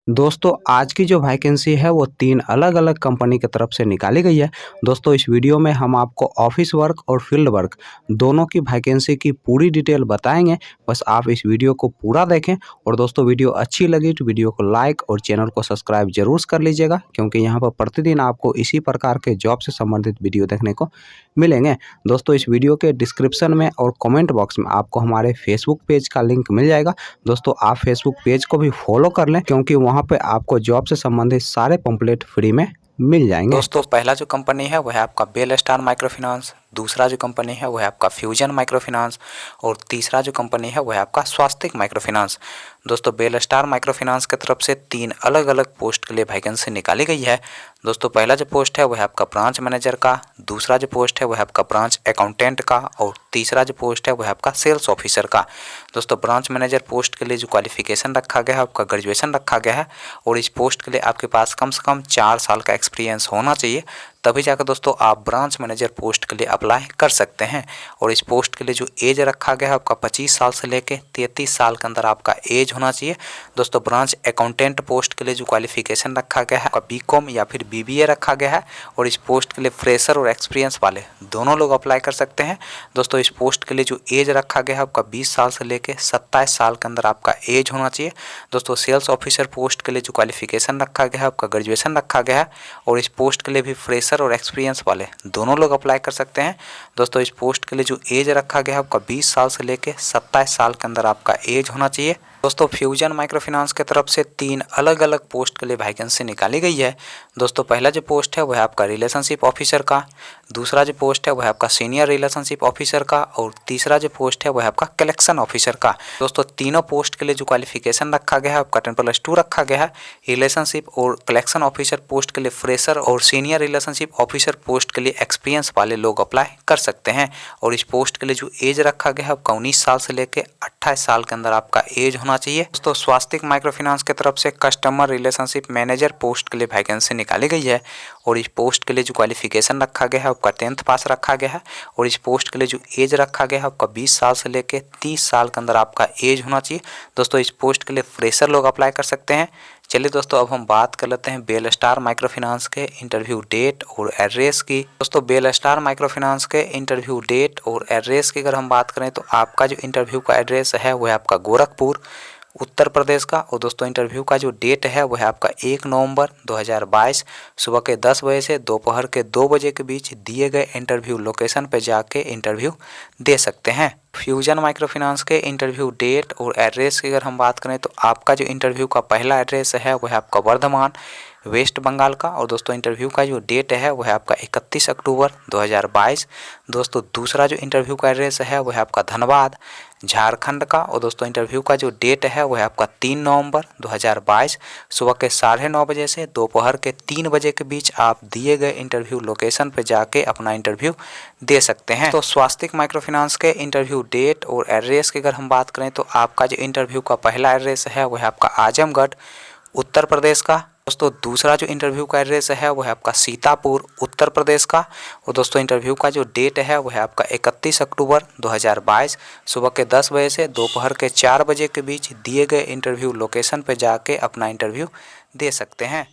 दोस्तों आज की जो वैकेंसी है वो 3 अलग-अलग कंपनी की तरफ से निकाली गई है। दोस्तों इस वीडियो में हम आपको ऑफिस वर्क और फील्ड वर्क दोनों की वैकेंसी की पूरी डिटेल बताएँगे। बस आप इस वीडियो को पूरा देखें और दोस्तों वीडियो अच्छी लगी तो वीडियो को लाइक और चैनल को सब्सक्राइब ज़रूर कर लीजिएगा, क्योंकि यहाँ पर प्रतिदिन आपको इसी प्रकार के जॉब से संबंधित वीडियो देखने को मिलेंगे। दोस्तों इस वीडियो के डिस्क्रिप्शन में और कमेंट बॉक्स में आपको हमारे फेसबुक पेज का लिंक मिल जाएगा। दोस्तों आप फेसबुक पेज को भी फॉलो कर लें, क्योंकि वहाँ पे आपको जॉब से संबंधित सारे पंपलेट फ्री में मिल जाएंगे। दोस्तों पहला जो कंपनी है वह है आपका बेल स्टार माइक्रो फाइनेंस, दूसरा जो कंपनी है वह है आपका फ्यूजन माइक्रो फाइनेंस और तीसरा जो कंपनी है वह है आपका स्वास्तिक माइक्रो फाइनेंस। दोस्तों बेल स्टार माइक्रो फाइनेंस की तरफ से 3 अलग अलग पोस्ट के लिए वैकेंसी निकाली गई है। दोस्तों पहला जो पोस्ट है वह है आपका ब्रांच मैनेजर का, दूसरा जो पोस्ट है वह है आपका ब्रांच अकाउंटेंट का और तीसरा जो पोस्ट है वह है आपका सेल्स ऑफिसर का। दोस्तों ब्रांच मैनेजर पोस्ट के लिए जो क्वालिफिकेशन रखा गया है आपका ग्रेजुएशन रखा गया है और इस पोस्ट के लिए आपके पास कम से कम 4 साल का एक्सपीरियंस होना चाहिए, तभी जाकर दोस्तों आप ब्रांच मैनेजर पोस्ट के लिए अप्लाई कर सकते हैं। और इस पोस्ट के लिए जो एज रखा गया है आपका 25 साल से लेकर 33 साल के अंदर आपका एज होना चाहिए। दोस्तों ब्रांच अकाउंटेंट पोस्ट के लिए जो क्वालिफिकेशन रखा गया है आपका बीकॉम या फिर बीबीए रखा गया है और इस पोस्ट के लिए फ्रेशर और एक्सपीरियंस वाले दोनों लोग अप्लाई कर सकते हैं। दोस्तों इस पोस्ट के लिए जो एज रखा गया है आपका 20 साल से लेकर 27 साल के अंदर आपका एज होना चाहिए। दोस्तों सेल्स ऑफिसर पोस्ट के लिए जो क्वालिफिकेशन रखा गया है आपका ग्रेजुएशन रखा गया है और इस पोस्ट के लिए भी फ्रेशर और एक्सपीरियंस वाले दोनों लोग अप्लाई कर सकते हैं। दोस्तों इस पोस्ट के लिए जो एज रखा गया है आपका 20 साल से लेकर 27 साल के अंदर आपका एज होना चाहिए। दोस्तों फ्यूजन माइक्रो फाइनेंस की तरफ से 3 अलग अलग पोस्ट के लिए वैकेंसी निकाली गई है। दोस्तों पहला जो पोस्ट है वह है आपका रिलेशनशिप ऑफिसर का, दूसरा जो पोस्ट है वह है आपका सीनियर रिलेशनशिप ऑफिसर का और तीसरा जो पोस्ट है वह है आपका कलेक्शन ऑफिसर का। दोस्तों तीनों पोस्ट के लिए जो क्वालिफिकेशन रखा गया है आपका 10+2 रखा गया है। रिलेशनशिप और कलेक्शन ऑफिसर पोस्ट के लिए फ्रेशर और सीनियर रिलेशनशिप ऑफिसर पोस्ट के लिए एक्सपीरियंस वाले लोग अप्लाई कर सकते हैं। और इस पोस्ट के लिए जो एज रखा गया है आपका 19 साल से लेकर 28 साल के अंदर आपका एज होना चाहिए। दोस्तों स्वास्तिक माइक्रो फाइनेंस की तरफ से कस्टमर रिलेशनशिप मैनेजर पोस्ट के लिए वैकेंसी निकाली गई है और इस पोस्ट के लिए जो क्वालिफिकेशन रखा गया है आपका 10th पास रखा गया है और इस पोस्ट के लिए जो एज रखा गया है आपका 20 साल से लेकर 30 साल के अंदर आपका एज होना चाहिए। दोस्तों इस पोस्ट के लिए फ्रेशर लोग अप्लाई कर सकते हैं। चलिए दोस्तों अब हम बात कर लेते हैं बेल स्टार माइक्रो फाइनेंस के इंटरव्यू डेट और एड्रेस की। दोस्तों बेल स्टार माइक्रो फाइनेंस के इंटरव्यू डेट और एड्रेस की अगर हम बात करें तो आपका जो इंटरव्यू का एड्रेस है वह है आपका गोरखपुर उत्तर प्रदेश का और दोस्तों इंटरव्यू का जो डेट है वह है आपका 1 नवंबर 2022 सुबह के 10 बजे से दोपहर के 2 बजे के बीच दिए गए इंटरव्यू लोकेशन पर जाके इंटरव्यू दे सकते हैं। फ्यूजन माइक्रो फाइनेंस के इंटरव्यू डेट और एड्रेस की अगर हम बात करें तो आपका जो इंटरव्यू का पहला एड्रेस है वह है आपका वर्धमान वेस्ट बंगाल का और दोस्तों इंटरव्यू का जो डेट है वह है आपका 31 अक्टूबर 2022। दोस्तों दूसरा जो इंटरव्यू का एड्रेस है वह है आपका धनबाद झारखंड का और दोस्तों इंटरव्यू का जो डेट है वह है आपका 3 नवंबर 2022 सुबह के 9:30 बजे से दोपहर के 3 बजे के बीच आप दिए गए इंटरव्यू लोकेशन पर जाके अपना इंटरव्यू दे सकते हैं। तो स्वास्तिक माइक्रो फाइनेंस के इंटरव्यू डेट और एड्रेस की अगर हम बात करें तो आपका जो इंटरव्यू का पहला एड्रेस है वह है आपका आजमगढ़ उत्तर प्रदेश का। दोस्तों दूसरा जो इंटरव्यू का एड्रेस है वह है आपका सीतापुर उत्तर प्रदेश का और दोस्तों इंटरव्यू का जो डेट है वह है आपका 31 अक्टूबर 2022 सुबह के 10 बजे से दोपहर के 4 बजे के बीच दिए गए इंटरव्यू लोकेशन पर जाके अपना इंटरव्यू दे सकते हैं।